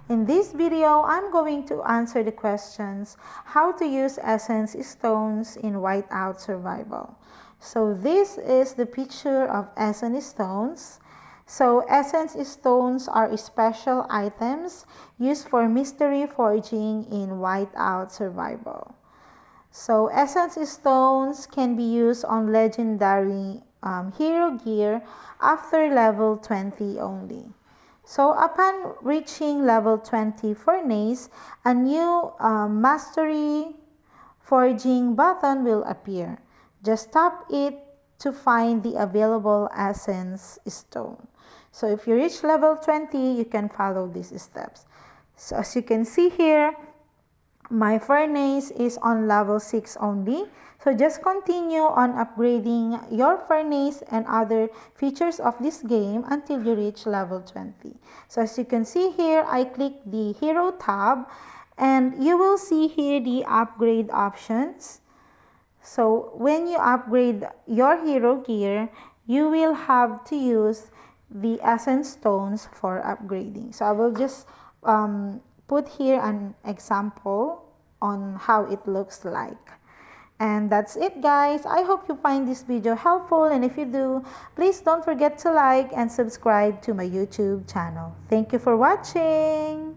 In this video, I'm going to answer the questions how to use essence stones in Whiteout Survival. So this is the picture of essence stones. So essence stones are special items used for mystery forging in Whiteout Survival. So essence stones can be used on legendary hero gear after level 20 only. So upon reaching level 20 furnace, a new mastery forging button will appear. Just tap it to find the available essence stone. So if you reach level 20, you can follow these steps. So as you can see here, my furnace is on level 6 only. So just continue on upgrading your furnace and other features of this game until you reach level 20. So as you can see here, I click the hero tab and you will see here the upgrade options. So when you upgrade your hero gear, you will have to use the essence stones for upgrading. So I will just put here an example on how it looks like. And that's it, guys. I hope you find this video helpful, and if you do, please don't forget to like and subscribe to my YouTube channel. Thank you for watching.